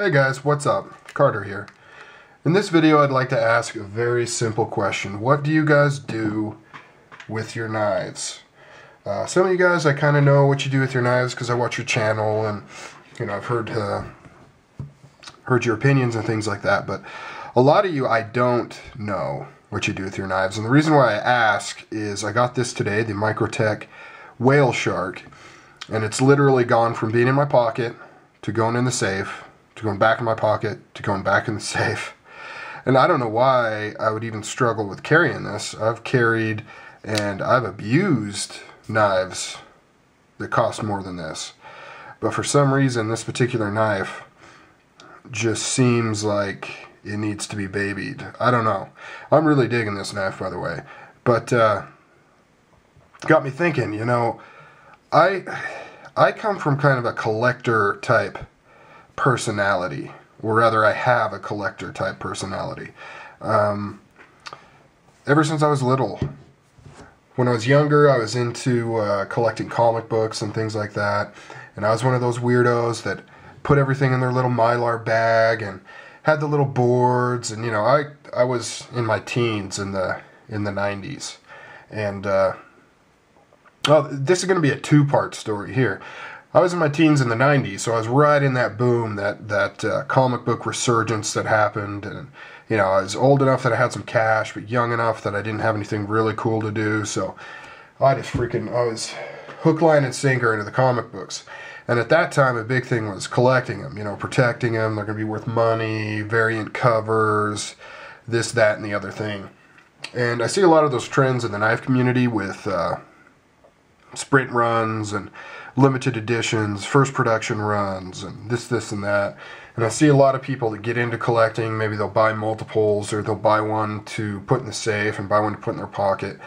Hey guys, what's up? Carter here. In this video I'd like to ask a very simple question. What do you guys do with your knives? Some of you guys, I kind of know what you do with your knives because I watch your channel and I've heard your opinions and things like that, but a lot of you I don't know what you do with your knives. And the reason why I ask is I got this today, the Microtech Whale Shark, and it's literally gone from being in my pocket to going in the safe to going back in my pocket to going back in the safe. And I don't know why I would even struggle with carrying this. I've carried and I've abused knives that cost more than this. But for some reason, this particular knife just seems like it needs to be babied. I don't know. I'm really digging this knife, by the way. But got me thinking, I come from kind of a collector type personality, or rather I have a collector type personality. Ever since I was little. When I was younger, I was into collecting comic books and things like that, and I was one of those weirdos that put everything in their little Mylar bag and had the little boards, and I was in my teens in the 90s, and well, this is going to be a two-part story here. I was in my teens in the 90s, so I was right in that boom, that comic book resurgence that happened, and I was old enough that I had some cash, but young enough that I didn't have anything really cool to do, so I was hook, line, and sinker into the comic books. And at that time, a big thing was collecting them, protecting them. They're going to be worth money, variant covers, this, that, and the other thing. And I see a lot of those trends in the knife community with sprint runs and limited editions, first production runs, and this, and that. And I see a lot of people that get into collecting. Maybe they'll buy multiples, or they'll buy one to put in the safe and buy one to put in their pocket.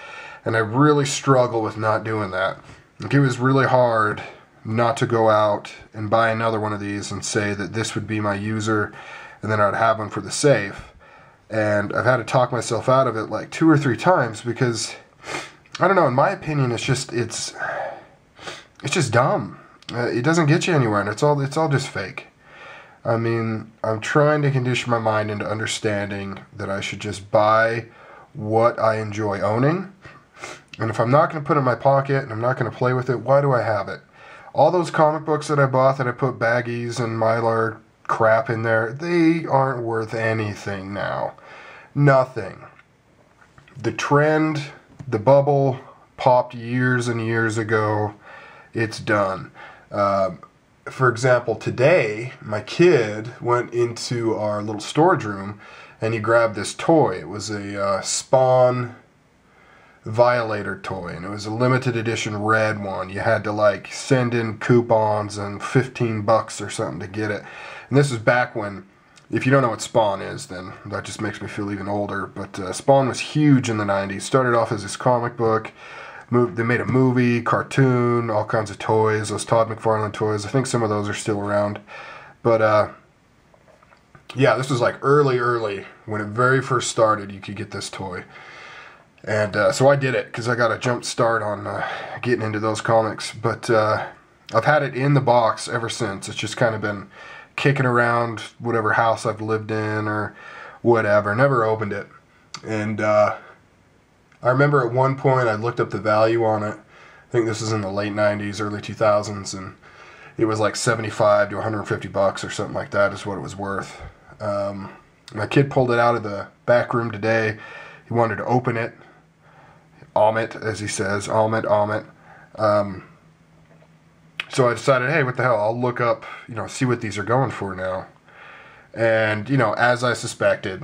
And I really struggle with not doing that. Like, it was really hard not to go out and buy another one of these and say that this would be my user, and then I'd have one for the safe. And I've had to talk myself out of it like 2 or 3 times because, I don't know, in my opinion, it's just dumb. It doesn't get you anywhere, and it's all just fake. I mean, I'm trying to condition my mind into understanding that I should just buy what I enjoy owning. And if I'm not going to put it in my pocket and I'm not going to play with it, why do I have it? All those comic books that I bought that I put baggies and Mylar crap in there, they aren't worth anything now. Nothing. The trend, the bubble, popped years and years ago. It's done. For example, today, my kid went into our little storage room and he grabbed this toy. It was a Spawn Violator toy, and it was a limited edition red one. You had to send in coupons and $15 or something to get it. And this was back when, if you don't know what Spawn is, then that just makes me feel even older. But Spawn was huge in the 90s. Started off as this comic book. They made a movie, cartoon, all kinds of toys, those Todd McFarlane toys. I think some of those are still around. But, yeah, this was early, when it very first started, you could get this toy. And so I did it, because I got a jump start on getting into those comics. But I've had it in the box ever since. It's just kind of been kicking around whatever house I've lived in or whatever. Never opened it. And I remember at one point I looked up the value on it. I think this was in the late 90s, early 2000s, and it was like $75 to $150 or something like that is what it was worth. My kid pulled it out of the back room today. He wanted to open it. Amit, as he says. Amit. So I decided, hey, what the hell, I'll look up, see what these are going for now. And, as I suspected,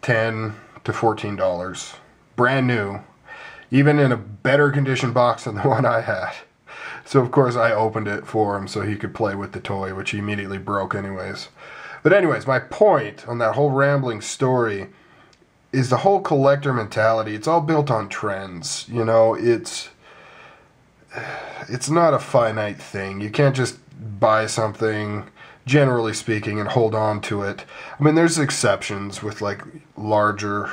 $10 to $14. Brand new, even in a better condition box than the one I had. So of course I opened it for him so he could play with the toy, which he immediately broke anyways. But anyways, my point on that whole rambling story is the whole collector mentality. It's all built on trends. It's not a finite thing. You can't just buy something, generally speaking, and hold on to it. I mean, there's exceptions with larger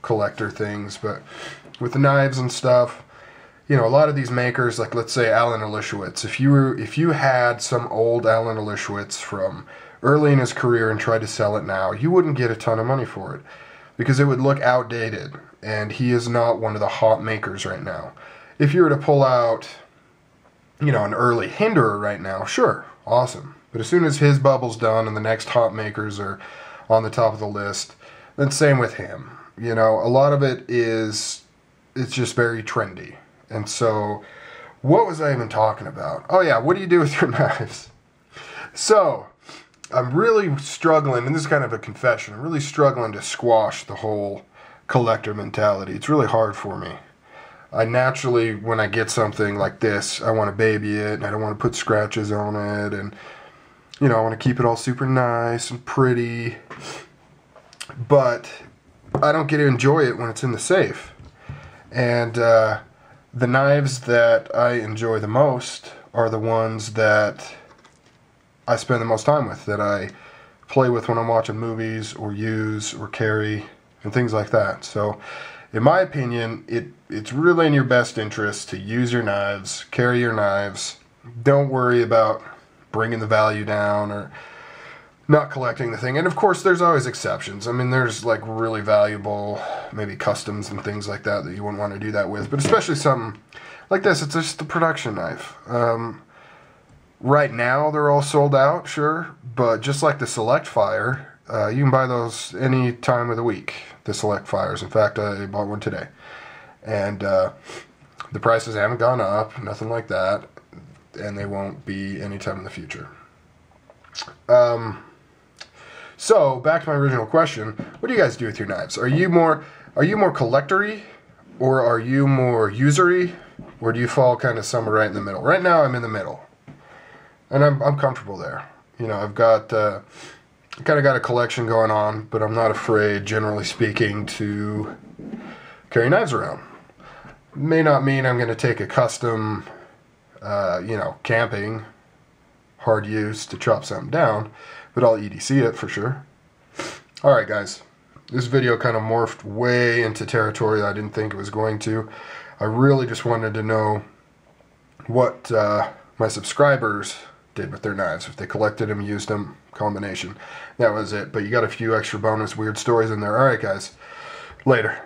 collector things, but with the knives and stuff, a lot of these makers, let's say Alan Elishewitz, if you had some old Alan Elishewitz from early in his career and tried to sell it now, you wouldn't get a ton of money for it because it would look outdated, and he is not one of the hot makers right now. If you were to pull out, you know, an early Hinderer right now, sure, awesome. But as soon as his bubble's done and the next hot makers are on the top of the list, then same with him. You know, a lot of it is, it's just very trendy. And so, what was I even talking about? Oh yeah, what do you do with your knives? So, I'm really struggling, and this is kind of a confession, I'm really struggling to squash the whole collector mentality. It's really hard for me. I naturally, when I get something like this, I want to baby it, and I don't want to put scratches on it, and, you know, I want to keep it all super nice and pretty. But I don't get to enjoy it when it's in the safe. And the knives that I enjoy the most are the ones that I spend the most time with, that I play with when I'm watching movies or use or carry and things like that. So in my opinion, it's really in your best interest to use your knives, carry your knives. Don't worry about bringing the value down or not collecting the thing. And of course, there's always exceptions. I mean, there's like really valuable, maybe customs and things like that you wouldn't want to do that with. But especially something like this, it's just a production knife. Right now, they're all sold out, sure. But just like the Select Fire, you can buy those any time of the week, the Select Fires. In fact, I bought one today. And the prices haven't gone up, nothing like that. And they won't be anytime in the future. So, back to my original question, what do you guys do with your knives? Are you more collector-y, or are you more user-y, or do you fall kind of somewhere right in the middle? Right now, I'm in the middle, and I'm comfortable there. You know, I've got kind of got a collection going on, but I'm not afraid, generally speaking, to carry knives around. May not mean I'm going to take a custom, you know, camping, hard use to chop something down, but I'll EDC it for sure. Alright guys, this video kind of morphed way into territory I didn't think it was going to. I really just wanted to know what my subscribers did with their knives, if they collected them, used them, combination. That was it, but you got a few extra bonus weird stories in there. Alright guys, later.